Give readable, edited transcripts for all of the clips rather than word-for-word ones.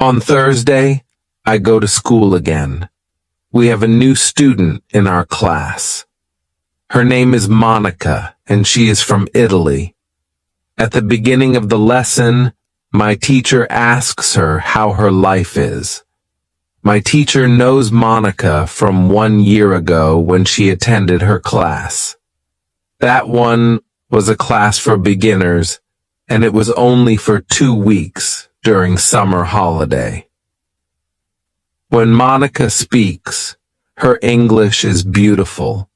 On Thursday, I go to school again. We have a new student in our class. Her name is Monica, and she is from Italy. At the beginning of the lesson, my teacher asks her how her life is. My teacher knows Monica from 1 year ago when she attended her class. That one was a class for beginners, and it was only for 2 weeks during summer holiday. When Monica speaks, her English is beautiful.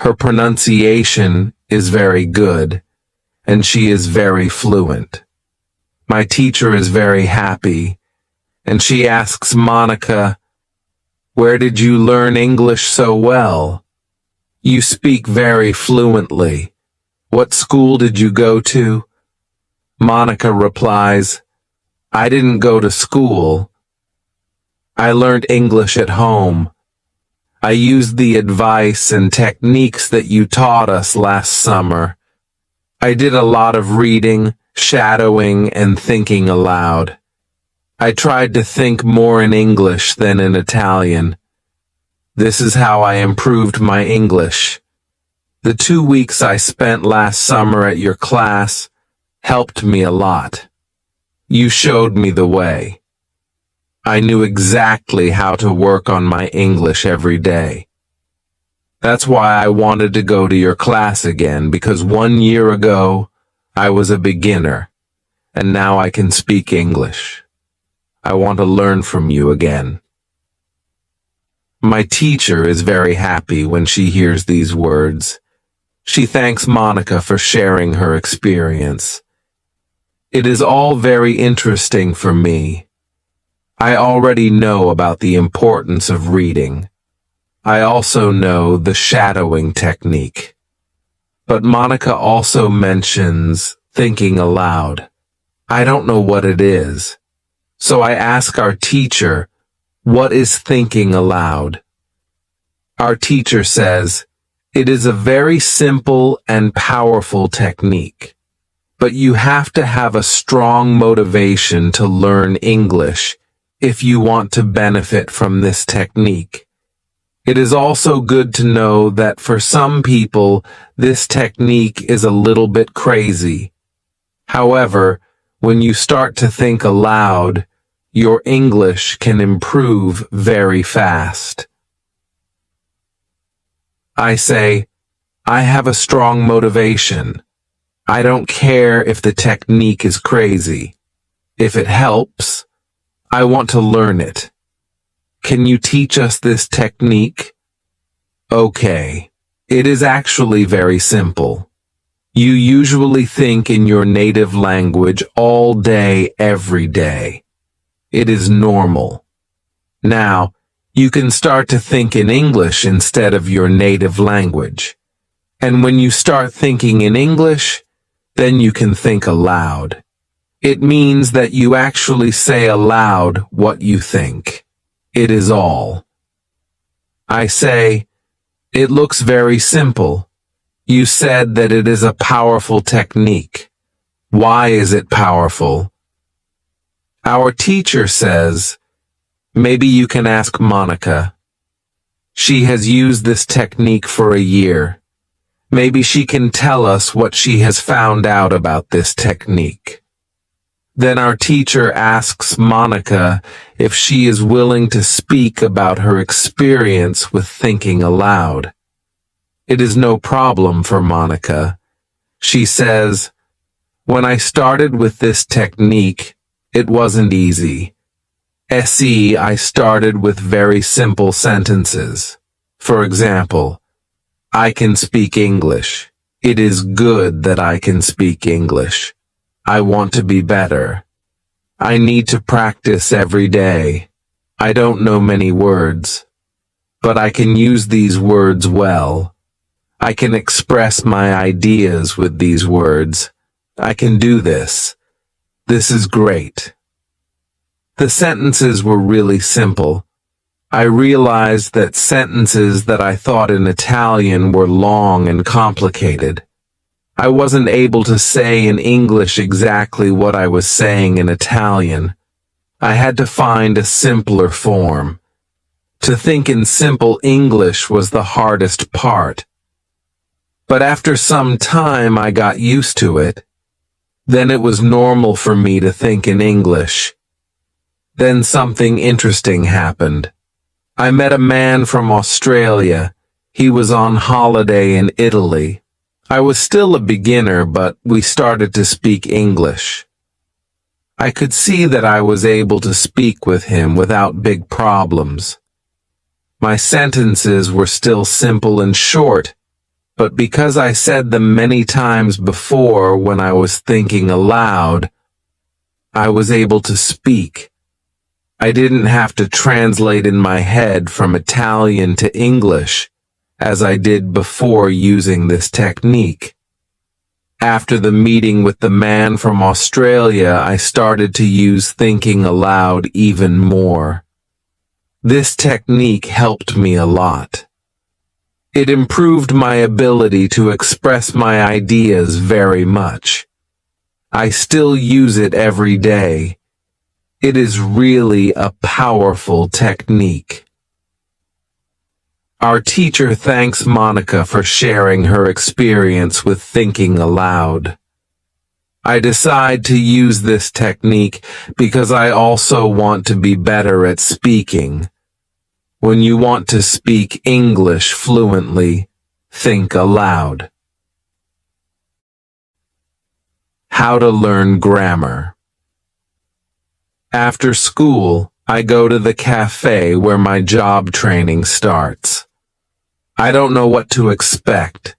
Her pronunciation is very good, and she is very fluent. My teacher is very happy, and she asks Monica, "Where did you learn English so well? You speak very fluently. What school did you go to?" Monica replies, "I didn't go to school. I learned English at home. I used the advice and techniques that you taught us last summer. I did a lot of reading, shadowing, and thinking aloud. I tried to think more in English than in Italian. This is how I improved my English. The 2 weeks I spent last summer at your class helped me a lot. You showed me the way. I knew exactly how to work on my English every day. That's why I wanted to go to your class again, because 1 year ago, I was a beginner, and now I can speak English. I want to learn from you again." My teacher is very happy when she hears these words. She thanks Monica for sharing her experience. It is all very interesting for me. I already know about the importance of reading. I also know the shadowing technique. But Monica also mentions thinking aloud. I don't know what it is. So I ask our teacher, what is thinking aloud? Our teacher says, it is a very simple and powerful technique. But you have to have a strong motivation to learn English if you want to benefit from this technique. It is also good to know that for some people, this technique is a little bit crazy. However, when you start to think aloud, your English can improve very fast. I say, I have a strong motivation. I don't care if the technique is crazy. If it helps, I want to learn it. Can you teach us this technique? Okay. It is actually very simple. You usually think in your native language all day, every day. It is normal. Now, you can start to think in English instead of your native language. And when you start thinking in English, then you can think aloud. It means that you actually say aloud what you think. It is all. I say, it looks very simple. You said that it is a powerful technique. Why is it powerful? Our teacher says, maybe you can ask Monica. She has used this technique for a year. Maybe she can tell us what she has found out about this technique. Then our teacher asks Monica if she is willing to speak about her experience with thinking aloud. It is no problem for Monica. She says, when I started with this technique, it wasn't easy. I started with very simple sentences. For example, I can speak English. It is good that I can speak English. I want to be better. I need to practice every day. I don't know many words, but I can use these words well. I can express my ideas with these words. I can do this. This is great. The sentences were really simple. I realized that sentences that I thought in Italian were long and complicated. I wasn't able to say in English exactly what I was saying in Italian. I had to find a simpler form. To think in simple English was the hardest part. But after some time I got used to it. Then it was normal for me to think in English. Then something interesting happened. I met a man from Australia. He was on holiday in Italy. I was still a beginner, but we started to speak English. I could see that I was able to speak with him without big problems. My sentences were still simple and short, but because I said them many times before when I was thinking aloud, I was able to speak. I didn't have to translate in my head from Italian to English, as I did before using this technique. After the meeting with the man from Australia, I started to use thinking aloud even more. This technique helped me a lot. It improved my ability to express my ideas very much. I still use it every day. It is really a powerful technique. Our teacher thanks Monica for sharing her experience with thinking aloud. I decide to use this technique because I also want to be better at speaking. When you want to speak English fluently, think aloud. How to learn grammar. After school, I go to the cafe where my job training starts. I don't know what to expect.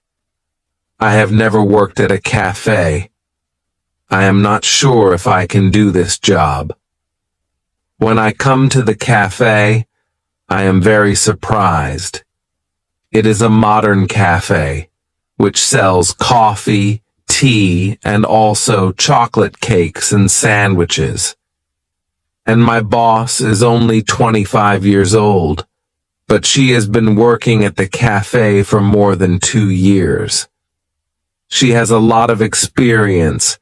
I have never worked at a cafe. I am not sure if I can do this job. When I come to the cafe, I am very surprised. It is a modern cafe, which sells coffee, tea, and also chocolate cakes and sandwiches. And my boss is only 25 years old, but she has been working at the cafe for more than 2 years. She has a lot of experience,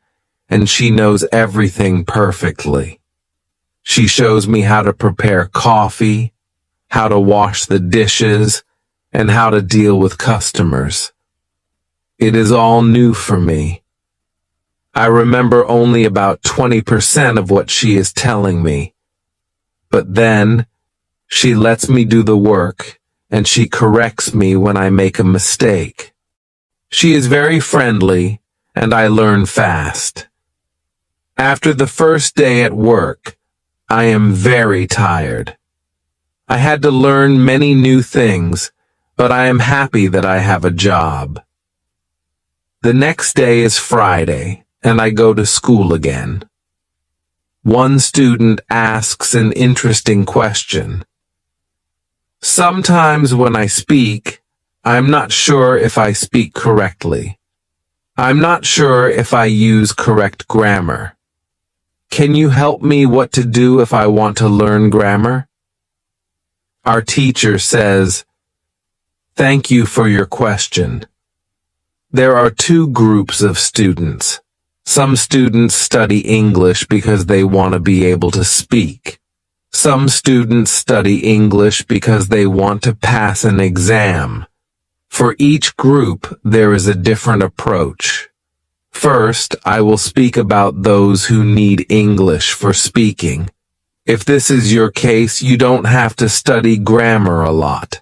and she knows everything perfectly. She shows me how to prepare coffee, how to wash the dishes, and how to deal with customers. It is all new for me. I remember only about 20% of what she is telling me. But then, she lets me do the work, and she corrects me when I make a mistake. She is very friendly, and I learn fast. After the first day at work, I am very tired. I had to learn many new things, but I am happy that I have a job. The next day is Friday, and I go to school again. One student asks an interesting question. Sometimes when I speak, I'm not sure if I speak correctly. I'm not sure if I use correct grammar. Can you help me what to do if I want to learn grammar? Our teacher says, "Thank you for your question." There are 2 groups of students. Some students study English because they want to be able to speak. Some students study English because they want to pass an exam. For each group, there is a different approach. First, I will speak about those who need English for speaking. If this is your case, you don't have to study grammar a lot.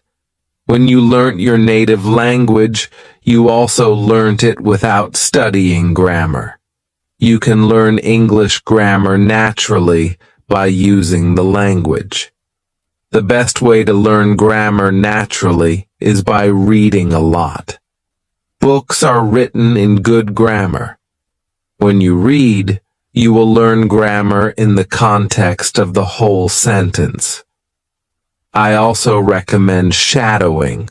When you learnt your native language, you also learnt it without studying grammar. You can learn English grammar naturally by using the language. The best way to learn grammar naturally is by reading a lot. Books are written in good grammar. When you read, you will learn grammar in the context of the whole sentence. I also recommend shadowing.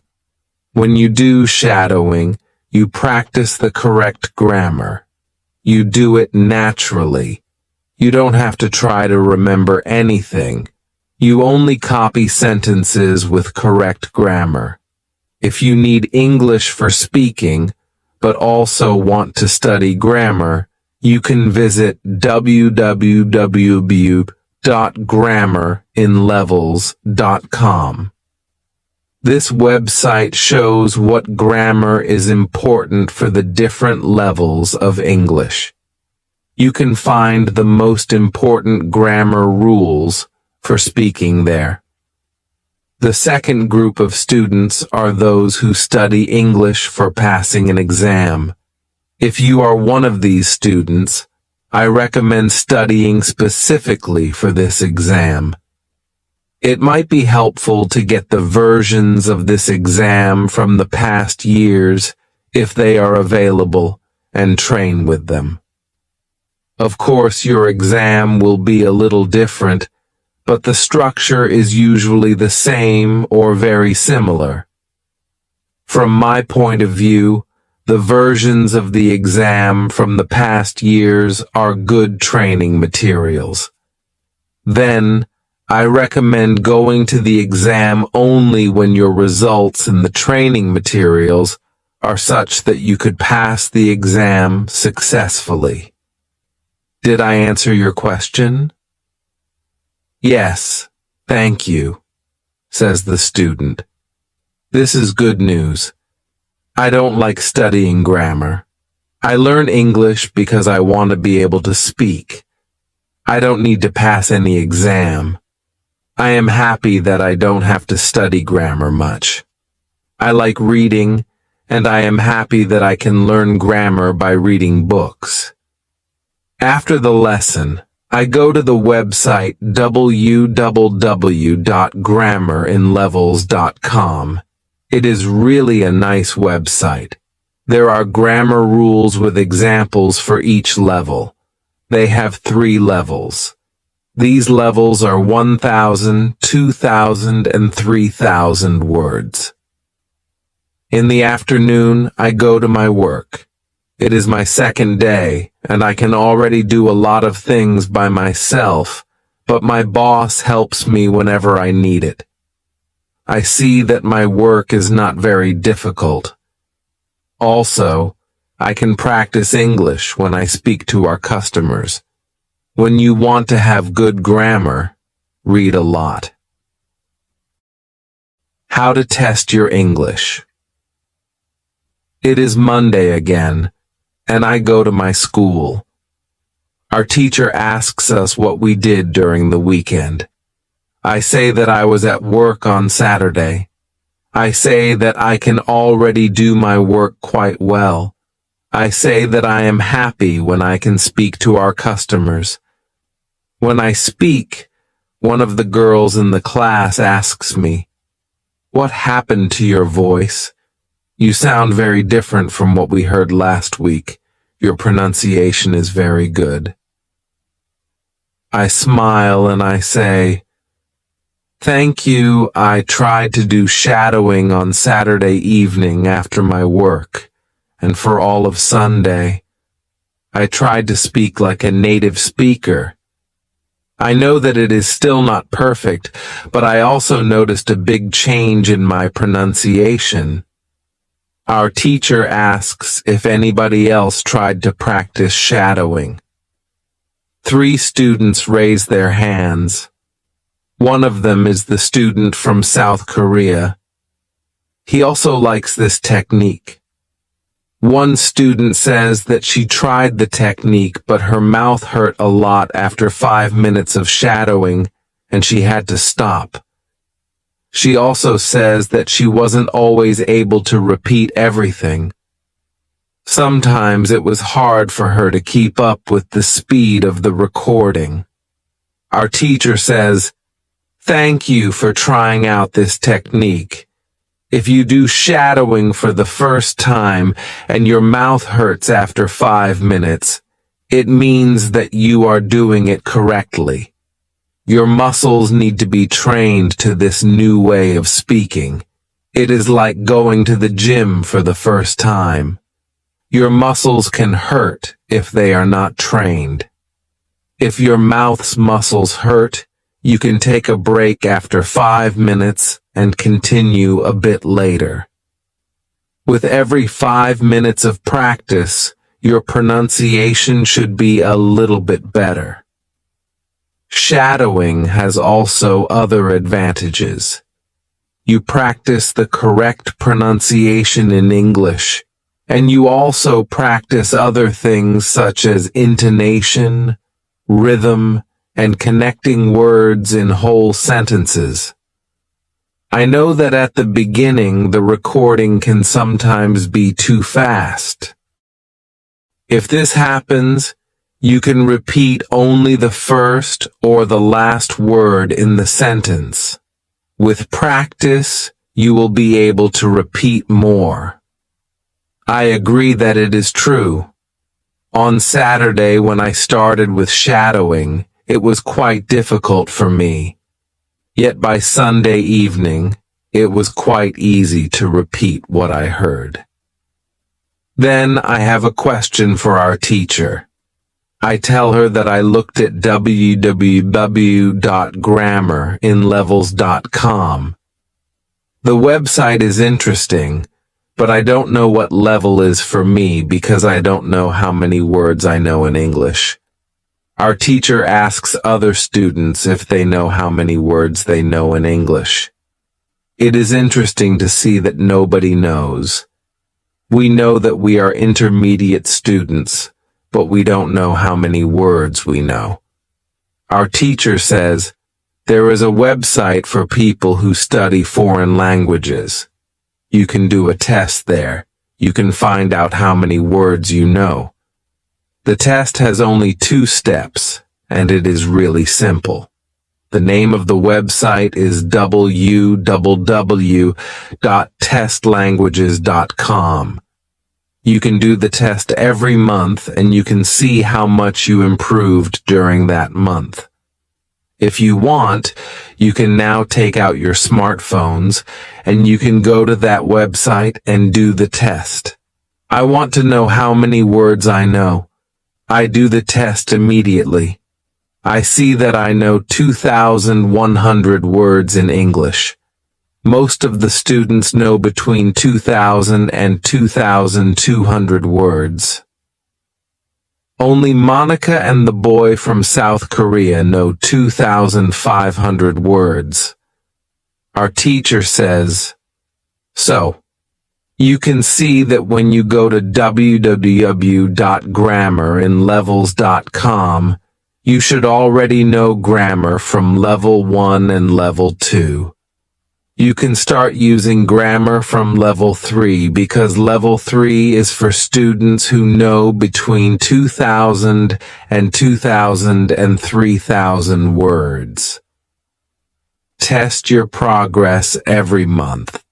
When you do shadowing, you practice the correct grammar. You do it naturally. You don't have to try to remember anything. You only copy sentences with correct grammar. If you need English for speaking, but also want to study grammar, you can visit www. www.grammerinlevels.com. This website shows what grammar is important for the different levels of English. You can find the most important grammar rules for speaking there. The second group of students are those who study English for passing an exam. If you are one of these students, I recommend studying specifically for this exam. It might be helpful to get the versions of this exam from the past years if they are available and train with them. Of course, your exam will be a little different, but the structure is usually the same or very similar. From my point of view, the versions of the exam from the past years are good training materials. Then, I recommend going to the exam only when your results in the training materials are such that you could pass the exam successfully. Did I answer your question? Yes, thank you, says the student. This is good news. I don't like studying grammar. I learn English because I want to be able to speak. I don't need to pass any exam. I am happy that I don't have to study grammar much. I like reading, and I am happy that I can learn grammar by reading books. After the lesson, I go to the website www.grammerinlevels.com. It is really a nice website. There are grammar rules with examples for each level. They have 3 levels. These levels are 1,000, 2,000, and 3,000 words. In the afternoon, I go to my work. It is my second day, and I can already do a lot of things by myself, but my boss helps me whenever I need it. I see that my work is not very difficult. Also, I can practice English when I speak to our customers. When you want to have good grammar, read a lot. How to test your English. It is Monday again, and I go to my school. Our teacher asks us what we did during the weekend. I say that I was at work on Saturday. I say that I can already do my work quite well. I say that I am happy when I can speak to our customers. When I speak, one of the girls in the class asks me, "What happened to your voice? You sound very different from what we heard last week. Your pronunciation is very good." I smile and I say, "Thank you. I tried to do shadowing on Saturday evening after my work, and for all of Sunday. I tried to speak like a native speaker. I know that it is still not perfect, but I also noticed a big change in my pronunciation." Our teacher asks if anybody else tried to practice shadowing. 3 students raise their hands. One of them is the student from South Korea. He also likes this technique. One student says that she tried the technique, but her mouth hurt a lot after 5 minutes of shadowing, and she had to stop. She also says that she wasn't always able to repeat everything. Sometimes it was hard for her to keep up with the speed of the recording. Our teacher says, "Thank you for trying out this technique. If you do shadowing for the first time and your mouth hurts after 5 minutes, it means that you are doing it correctly. Your muscles need to be trained to this new way of speaking. It is like going to the gym for the first time. Your muscles can hurt if they are not trained. If your mouth's muscles hurt, you can take a break after 5 minutes and continue a bit later. With every 5 minutes of practice, your pronunciation should be a little bit better." Shadowing has also other advantages. You practice the correct pronunciation in English, and you also practice other things such as intonation, rhythm, and connecting words in whole sentences. I know that at the beginning the recording can sometimes be too fast. If this happens, you can repeat only the first or the last word in the sentence. With practice, you will be able to repeat more. I agree that it is true. On Saturday, when I started with shadowing, it was quite difficult for me. Yet by Sunday evening, it was quite easy to repeat what I heard. Then I have a question for our teacher. I tell her that I looked at www.grammarinlevels.com. The website is interesting, but I don't know what level is for me because I don't know how many words I know in English. Our teacher asks other students if they know how many words they know in English. It is interesting to see that nobody knows. We know that we are intermediate students, but we don't know how many words we know. Our teacher says, there is a website for people who study foreign languages. You can do a test there. You can find out how many words you know. The test has only 2 steps, and it is really simple. The name of the website is www.testlanguages.com. You can do the test every month and you can see how much you improved during that month. If you want, you can now take out your smartphones and you can go to that website and do the test. I want to know how many words I know. I do the test immediately. I see that I know 2,100 words in English. Most of the students know between 2,000 and 2,200 words. Only Monica and the boy from South Korea know 2,500 words. Our teacher says, so, you can see that when you go to www.grammarinlevels.com, you should already know grammar from level 1 and level 2. You can start using grammar from level 3 because level 3 is for students who know between 2,000 and 2,000 and 3,000 words. Test your progress every month.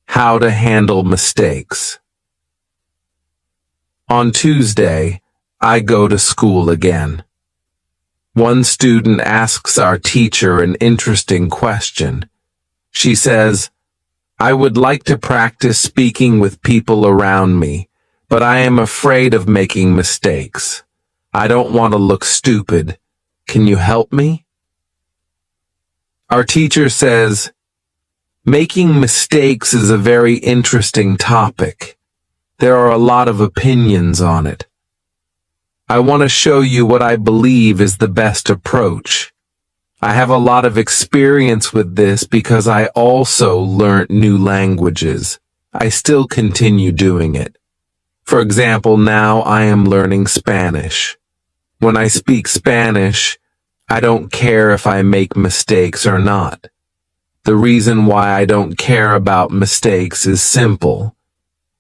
How to handle mistakes. On Tuesday, I go to school again. One student asks our teacher an interesting question. She says, I would like to practice speaking with people around me, but I am afraid of making mistakes. I don't want to look stupid. Can you help me? Our teacher says, making mistakes is a very interesting topic. There are a lot of opinions on it. I want to show you what I believe is the best approach. I have a lot of experience with this because I also learnt new languages. I still continue doing it. For example, now I am learning Spanish. When I speak Spanish, I don't care if I make mistakes or not. The reason why I don't care about mistakes is simple.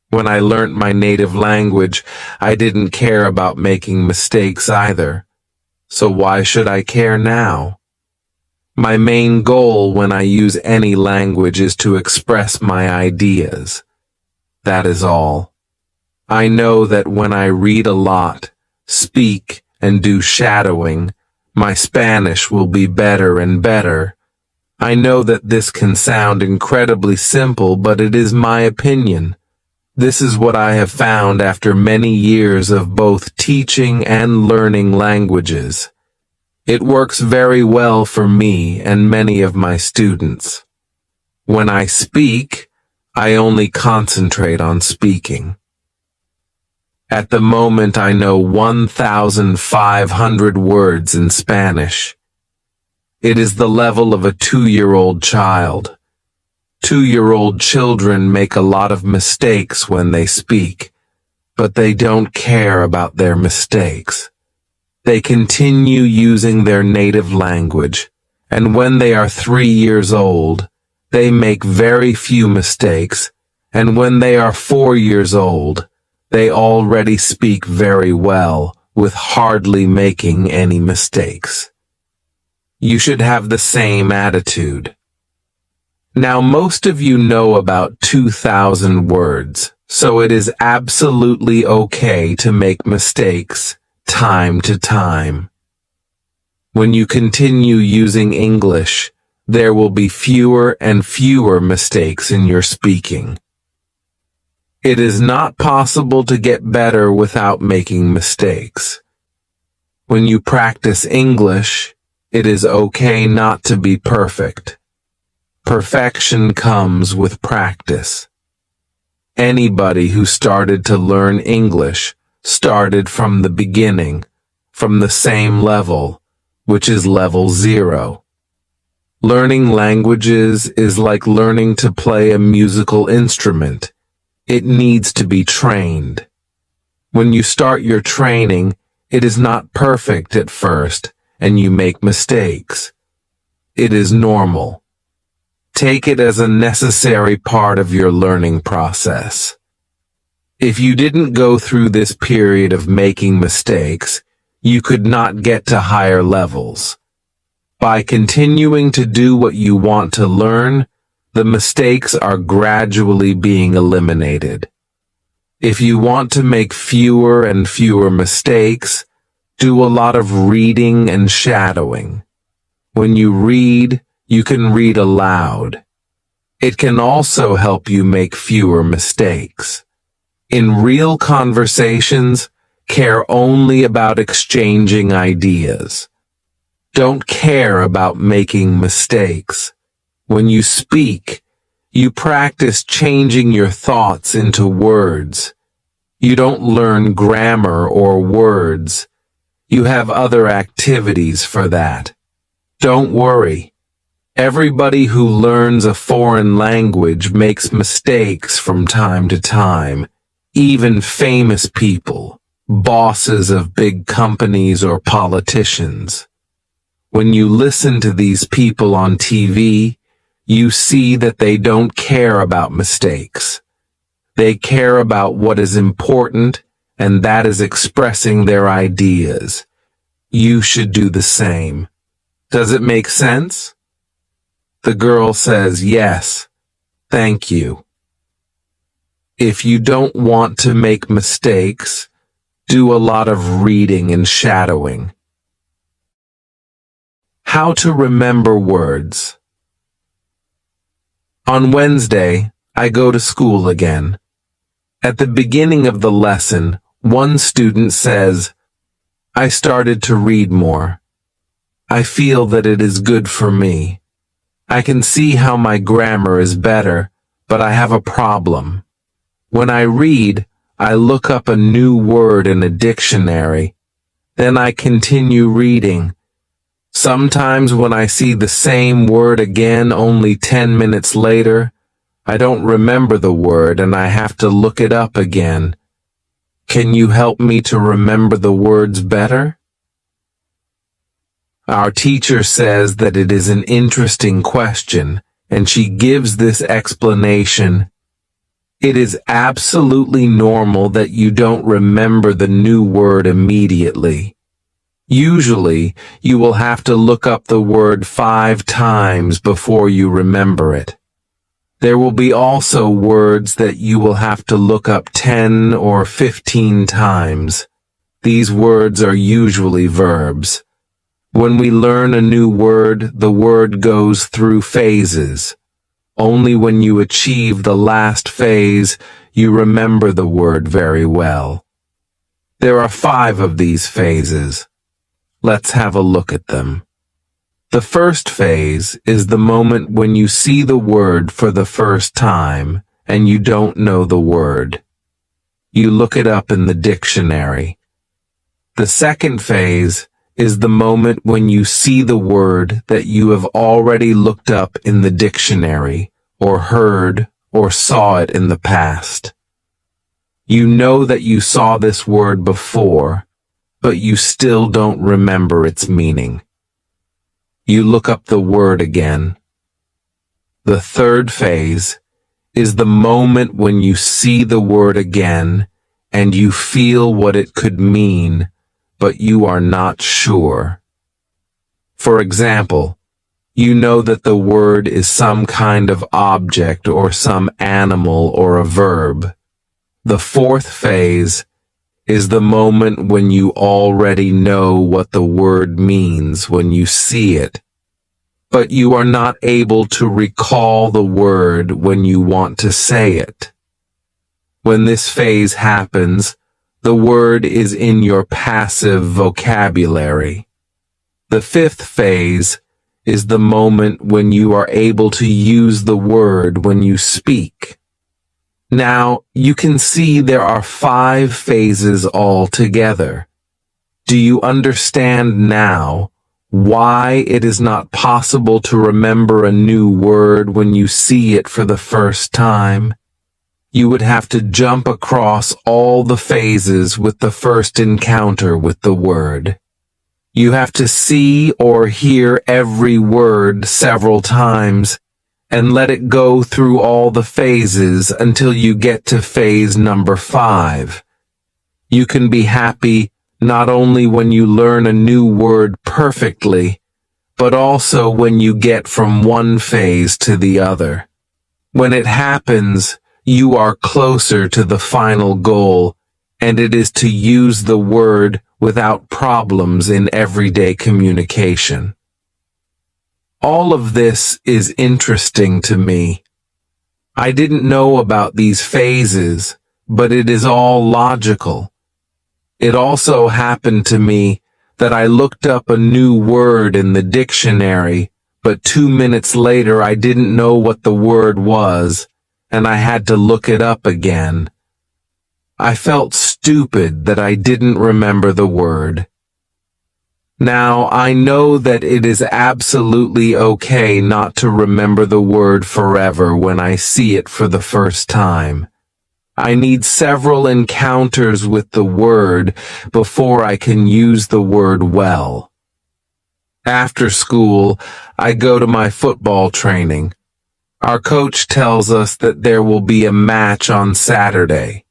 When I learnt my native language, I didn't care about making mistakes either. So why should I care now? My main goal when I use any language is to express my ideas. That is all. I know that when I read a lot, speak, and do shadowing, my Spanish will be better and better. I know that this can sound incredibly simple, but it is my opinion. This is what I have found after many years of both teaching and learning languages. It works very well for me and many of my students. When I speak, I only concentrate on speaking. At the moment, I know 1,500 words in Spanish. It is the level of a 2-year-old child. 2-year-old children make a lot of mistakes when they speak, but they don't care about their mistakes. They continue using their native language, and when they are 3 years old, they make very few mistakes, and when they are 4 years old, they already speak very well, with hardly making any mistakes. You should have the same attitude. Now, most of you know about 2,000 words, so it is absolutely okay to make mistakes time to time. When you continue using English, there will be fewer and fewer mistakes in your speaking. It is not possible to get better without making mistakes. When you practice English, it is okay not to be perfect. Perfection comes with practice. Anybody who started to learn English started from the beginning, from the same level, which is level 0. Learning languages is like learning to play a musical instrument. It needs to be trained. When you start your training, it is not perfect at first, and you make mistakes. It is normal. Take it as a necessary part of your learning process. If you didn't go through this period of making mistakes, you could not get to higher levels. By continuing to do what you want to learn, the mistakes are gradually being eliminated. If you want to make fewer and fewer mistakes, do a lot of reading and shadowing. When you read, you can read aloud. It can also help you make fewer mistakes. In real conversations, care only about exchanging ideas. Don't care about making mistakes. When you speak, you practice changing your thoughts into words. You don't learn grammar or words. You have other activities for that. Don't worry. Everybody who learns a foreign language makes mistakes from time to time. Even famous people, bosses of big companies or politicians. When you listen to these people on TV, you see that they don't care about mistakes. They care about what is important, and that is expressing their ideas. You should do the same. Does it make sense? The girl says, yes, thank you. If you don't want to make mistakes, do a lot of reading and shadowing. How to remember words. On Wednesday, I go to school again. At the beginning of the lesson, one student says, I started to read more. I feel that it is good for me. I can see how my grammar is better, but I have a problem. When I read, I look up a new word in a dictionary. Then I continue reading. Sometimes when I see the same word again only 10 minutes later, I don't remember the word and I have to look it up again. Can you help me to remember the words better? Our teacher says that it is an interesting question, and she gives this explanation. It is absolutely normal that you don't remember the new word immediately. Usually, you will have to look up the word 5 times before you remember it. There will be also words that you will have to look up 10 or 15 times. These words are usually verbs. When we learn a new word, the word goes through phases. Only when you achieve the last phase, you remember the word very well. There are 5 of these phases. Let's have a look at them. The first phase is the moment when you see the word for the first time and you don't know the word. you look it up in the dictionary. The second phase is the moment when you see the word that you have already looked up in the dictionary, or heard, or saw it in the past. You know that you saw this word before, but you still don't remember its meaning. You look up the word again. The third phase is the moment when you see the word again and you feel what it could mean, but you are not sure. For example, you know that the word is some kind of object or some animal or a verb. The fourth phase is the moment when you already know what the word means when you see it, but you are not able to recall the word when you want to say it. When this phase happens, the word is in your passive vocabulary. The fifth phase is the moment when you are able to use the word when you speak. Now, you can see there are 5 phases altogether. Do you understand now why it is not possible to remember a new word when you see it for the first time? You would have to jump across all the phases with the first encounter with the word. You have to see or hear every word several times and let it go through all the phases until you get to phase number 5. You can be happy not only when you learn a new word perfectly, but also when you get from one phase to the other. When it happens, you are closer to the final goal, and it is to use the word without problems in everyday communication. All of this is interesting to me. I didn't know about these phases, but it is all logical. It also happened to me that I looked up a new word in the dictionary, but 2 minutes later I didn't know what the word was, and I had to look it up again. I felt stupid that I didn't remember the word. Now, I know that it is absolutely okay not to remember the word forever when I see it for the first time. I need several encounters with the word before I can use the word well. After school, I go to my football training. Our coach tells us that there will be a match on Saturday.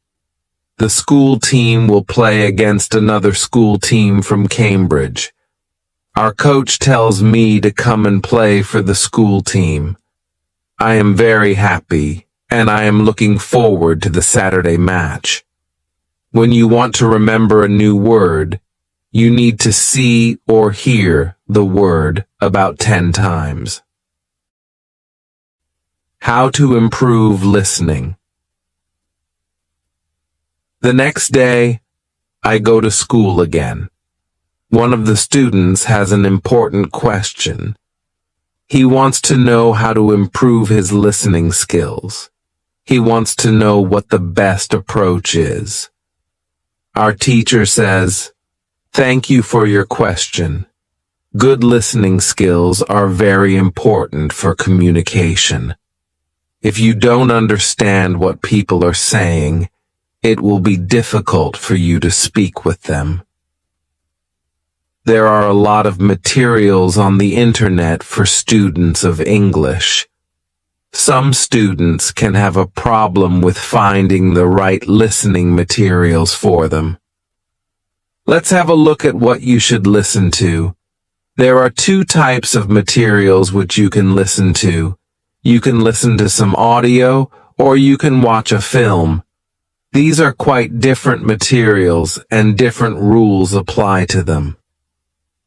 The school team will play against another school team from Cambridge. Our coach tells me to come and play for the school team. I am very happy, and I am looking forward to the Saturday match. When you want to remember a new word, you need to see or hear the word about 10 times. How to improve listening. The next day, I go to school again. One of the students has an important question. He wants to know how to improve his listening skills. He wants to know what the best approach is. Our teacher says, "Thank you for your question. Good listening skills are very important for communication. If you don't understand what people are saying, it will be difficult for you to speak with them." There are a lot of materials on the internet for students of English. Some students can have a problem with finding the right listening materials for them. Let's have a look at what you should listen to. There are 2 types of materials which you can listen to. You can listen to some audio, or you can watch a film. These are quite different materials, and different rules apply to them.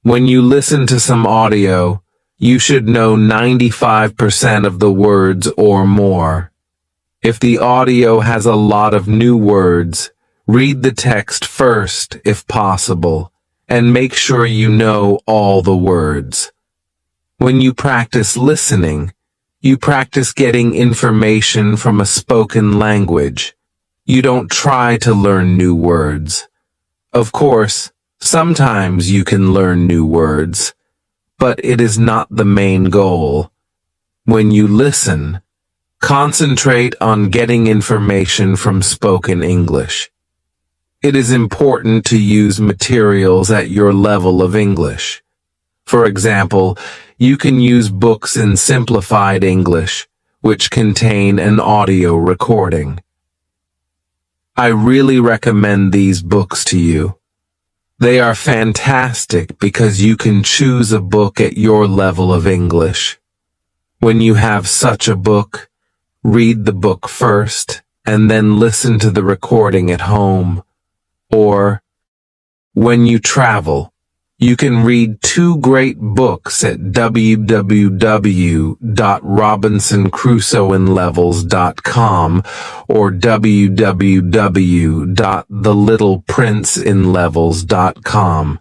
When you listen to some audio, you should know 95% of the words or more. If the audio has a lot of new words, read the text first if possible, and make sure you know all the words. When you practice listening, you practice getting information from a spoken language. You don't try to learn new words. Of course, sometimes you can learn new words, but it is not the main goal. When you listen, concentrate on getting information from spoken English. It is important to use materials at your level of English. For example, you can use books in simplified English, which contain an audio recording. I really recommend these books to you. They are fantastic because you can choose a book at your level of English. When you have such a book, read the book first and then listen to the recording at home. Or, when you travel, you can read two great books at www.robinsoncrusoeinlevels.com or www.thelittleprinceinlevels.com.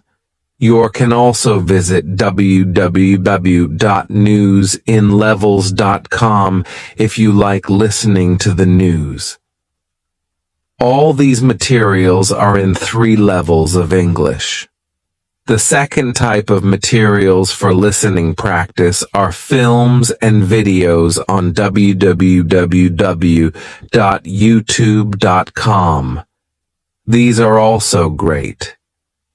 You can also visit www.newsinlevels.com if you like listening to the news. All these materials are in 3 levels of English. The second type of materials for listening practice are films and videos on www.youtube.com. These are also great.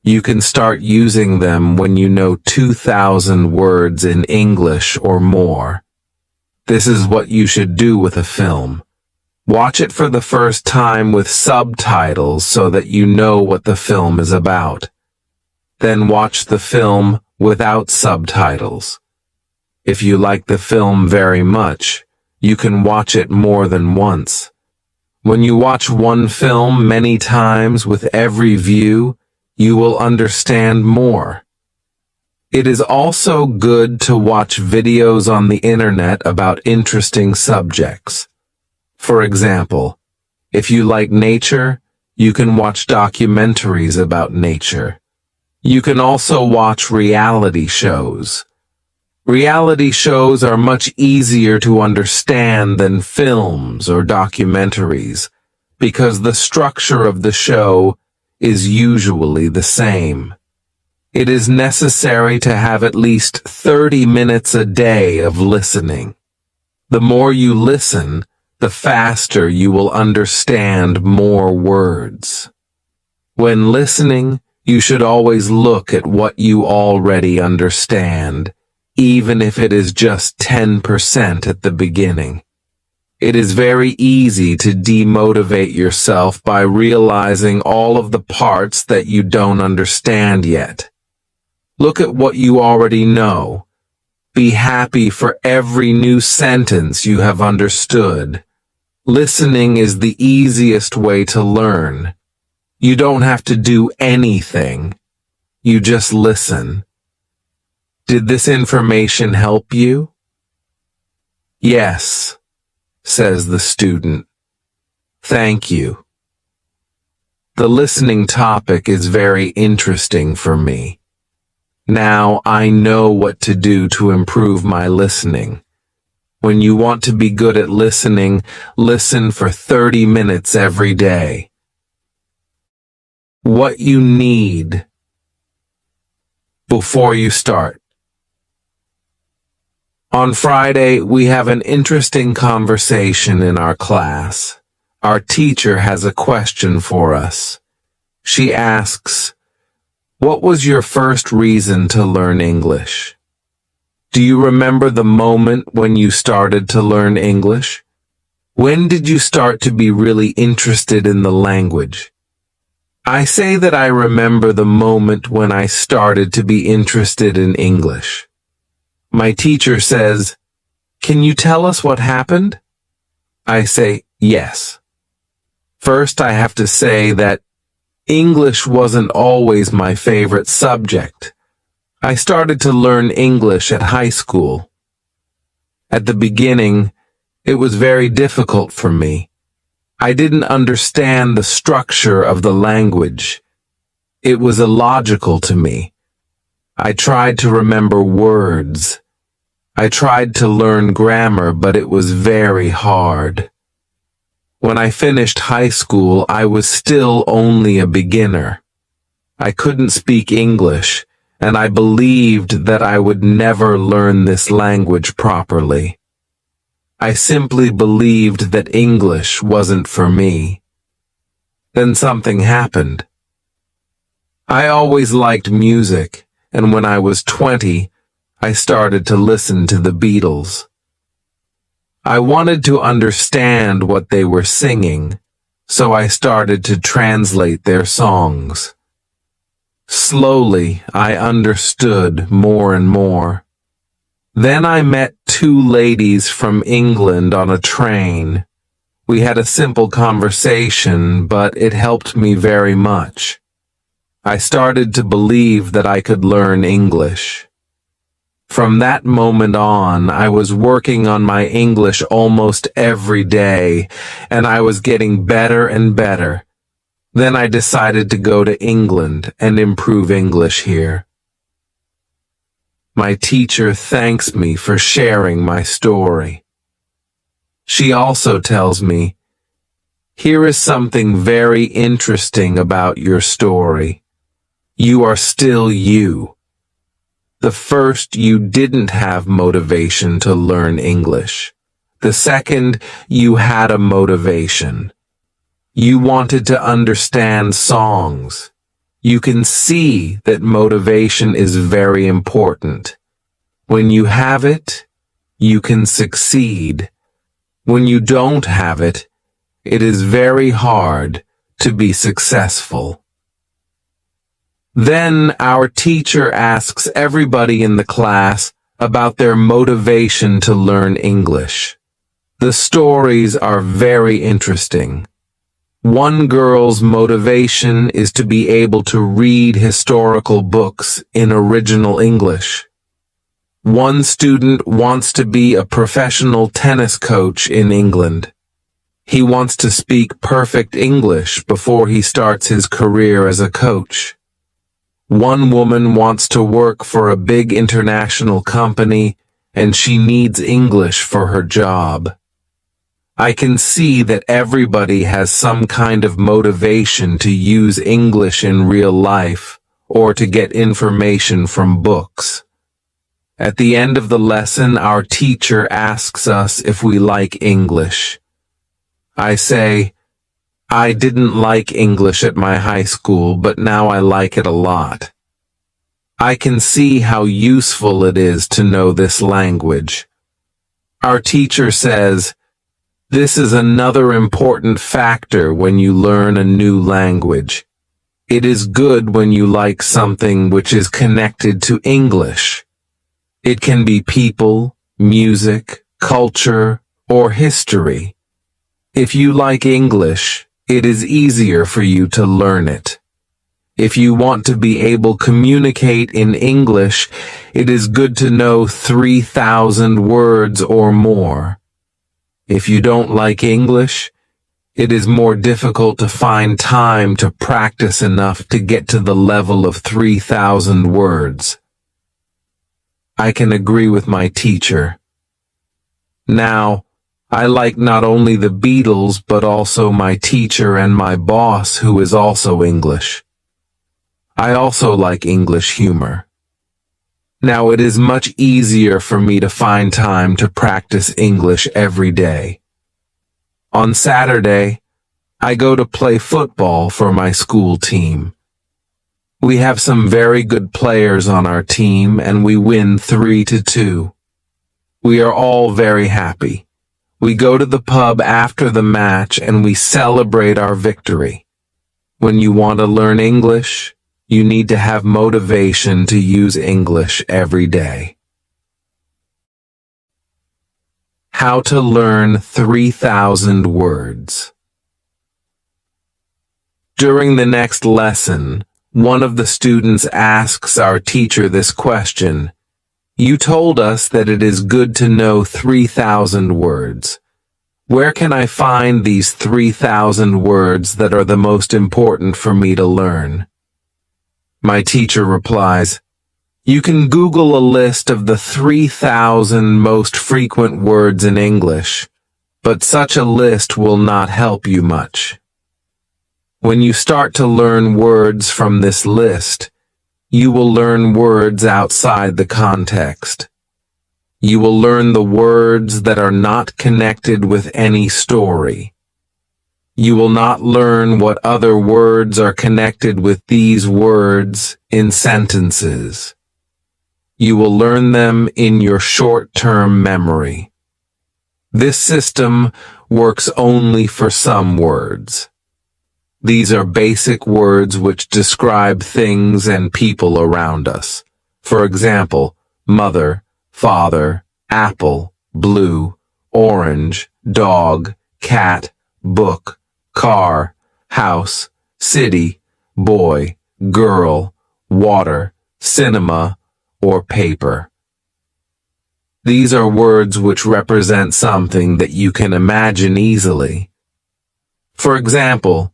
You can start using them when you know 2,000 words in English or more. This is what you should do with a film. Watch it for the first time with subtitles so that you know what the film is about. Then watch the film without subtitles. If you like the film very much, you can watch it more than once. When you watch one film many times with every view, you will understand more. It is also good to watch videos on the internet about interesting subjects. For example, if you like nature, you can watch documentaries about nature. You can also watch reality shows. Reality shows are much easier to understand than films or documentaries because the structure of the show is usually the same. It is necessary to have at least 30 minutes a day of listening. The more you listen, the faster you will understand more words. When listening, you should always look at what you already understand, even if it is just 10% at the beginning. It is very easy to demotivate yourself by realizing all of the parts that you don't understand yet. Look at what you already know. Be happy for every new sentence you have understood. Listening is the easiest way to learn. You don't have to do anything. You just listen. Did this information help you? Yes, says the student. Thank you. The listening topic is very interesting for me. Now I know what to do to improve my listening. When you want to be good at listening, listen for 30 minutes every day. What you need before you start. On Friday, we have an interesting conversation in our class. Our teacher has a question for us. She asks, "What was your first reason to learn English?" Do you remember the moment when you started to learn English? When did you start to be really interested in the language? I say that I remember the moment when I started to be interested in English. My teacher says, "Can you tell us what happened?" I say, yes. First, I have to say that English wasn't always my favorite subject. I started to learn English at high school. At the beginning, it was very difficult for me. I didn't understand the structure of the language. It was illogical to me. I tried to remember words. I tried to learn grammar, but it was very hard. When I finished high school, I was still only a beginner. I couldn't speak English, and I believed that I would never learn this language properly. I simply believed that English wasn't for me. Then something happened. I always liked music, and when I was 20, I started to listen to the Beatles. I wanted to understand what they were singing, so I started to translate their songs. Slowly, I understood more and more. Then I met two ladies from England on a train. We had a simple conversation, but it helped me very much. I started to believe that I could learn English. From that moment on, I was working on my English almost every day, and I was getting better and better. Then I decided to go to England and improve English here. My teacher thanks me for sharing my story. She also tells me, "Here is something very interesting about your story. You are still you. The first, you didn't have motivation to learn English. The second, you had a motivation. You wanted to understand songs. You can see that motivation is very important. When you have it, you can succeed. When you don't have it, it is very hard to be successful." Then our teacher asks everybody in the class about their motivation to learn English. The stories are very interesting. One girl's motivation is to be able to read historical books in original English. One student wants to be a professional tennis coach in England. He wants to speak perfect English before he starts his career as a coach. One woman wants to work for a big international company, and she needs English for her job. I can see that everybody has some kind of motivation to use English in real life or to get information from books. At the end of the lesson, our teacher asks us if we like English. I say, "I didn't like English at my high school, but now I like it a lot. I can see how useful it is to know this language." Our teacher says, "This is another important factor when you learn a new language. It is good when you like something which is connected to English. It can be people, music, culture, or history. If you like English, it is easier for you to learn it. If you want to be able to communicate in English, it is good to know 3,000 words or more. If you don't like English, it is more difficult to find time to practice enough to get to the level of 3,000 words." I can agree with my teacher. Now, I like not only the Beatles but also my teacher and my boss, who is also English. I also like English humor. Now it is much easier for me to find time to practice English every day. On Saturday, I go to play football for my school team. We have some very good players on our team and we win 3-2. We are all very happy. We go to the pub after the match and we celebrate our victory. When you want to learn English, you need to have motivation to use English every day. How to learn 3,000 words. During the next lesson, one of the students asks our teacher this question: "You told us that it is good to know 3,000 words. Where can I find these 3,000 words that are the most important for me to learn?" My teacher replies, "You can Google a list of the 3,000 most frequent words in English, but such a list will not help you much. When you start to learn words from this list, you will learn words outside the context. You will learn the words that are not connected with any story. You will not learn what other words are connected with these words in sentences. You will learn them in your short-term memory. This system works only for some words. These are basic words which describe things and people around us. For example, mother, father, apple, blue, orange, dog, cat, book, car, house, city, boy, girl, water, cinema, or paper. These are words which represent something that you can imagine easily. For example,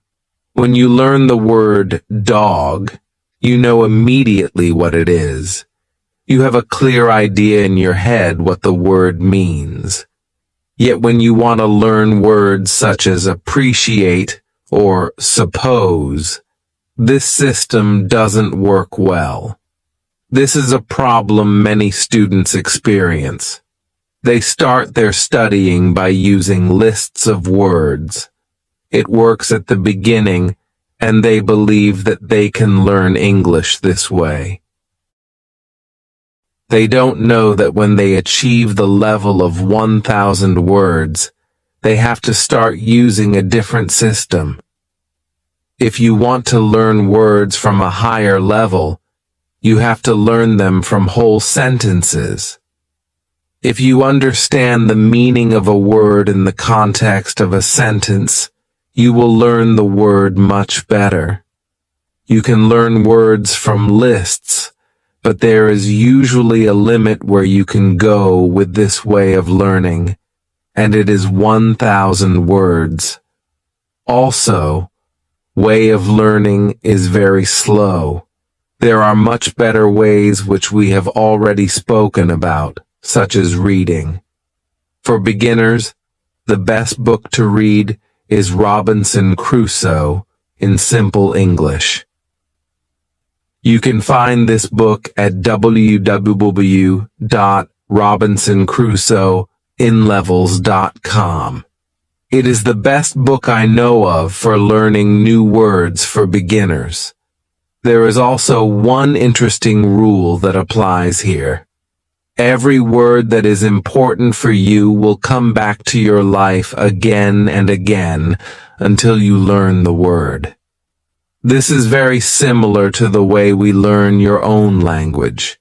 when you learn the word dog, you know immediately what it is. You have a clear idea in your head what the word means. Yet when you want to learn words such as appreciate or suppose, this system doesn't work well. This is a problem many students experience. They start their studying by using lists of words. It works at the beginning, and they believe that they can learn English this way. They don't know that when they achieve the level of 1,000 words, they have to start using a different system. If you want to learn words from a higher level, you have to learn them from whole sentences. If you understand the meaning of a word in the context of a sentence, you will learn the word much better. You can learn words from lists, but there is usually a limit where you can go with this way of learning, and it is 1,000 words. Also, way of learning is very slow. There are much better ways which we have already spoken about, such as reading. For beginners, the best book to read is Robinson Crusoe in simple English. You can find this book at www.robinsoncrusoeinlevels.com. It is the best book I know of for learning new words for beginners. There is also one interesting rule that applies here. Every word that is important for you will come back to your life again and again until you learn the word. This is very similar to the way we learn your own language.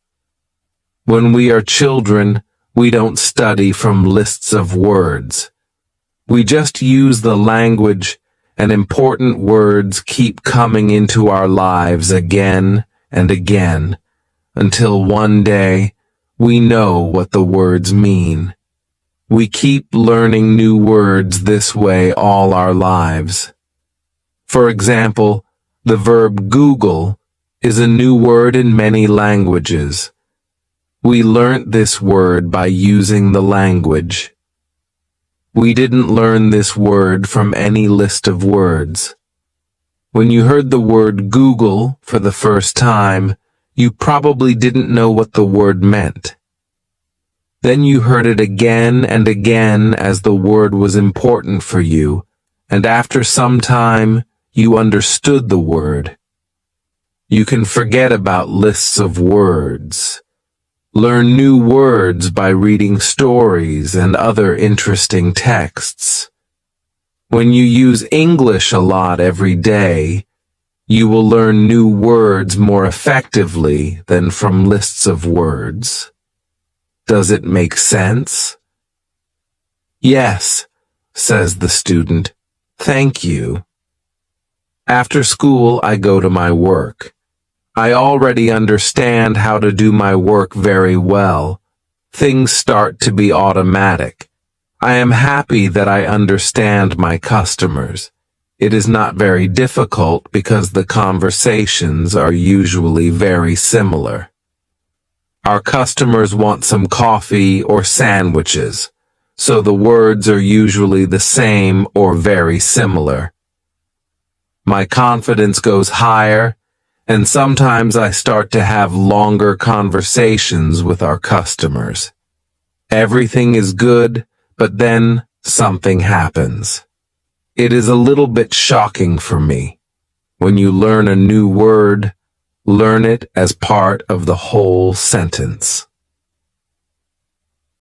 When we are children, we don't study from lists of words. We just use the language, and important words keep coming into our lives again and again, until one day we know what the words mean. We keep learning new words this way all our lives. For example, the verb Google is a new word in many languages. We learnt this word by using the language. We didn't learn this word from any list of words. When you heard the word Google for the first time, you probably didn't know what the word meant. Then you heard it again and again as the word was important for you, and after some time, you understood the word. You can forget about lists of words. Learn new words by reading stories and other interesting texts. When you use English a lot every day, you will learn new words more effectively than from lists of words. Does it make sense? Yes, says the student. Thank you. After school, I go to my work. I already understand how to do my work very well. Things start to be automatic. I am happy that I understand my customers. It is not very difficult because the conversations are usually very similar. Our customers want some coffee or sandwiches. so the words are usually the same or very similar. My confidence goes higher, and sometimes I start to have longer conversations with our customers. Everything is good, but then something happens. It is a little bit shocking for me. When you learn a new word, learn it as part of the whole sentence.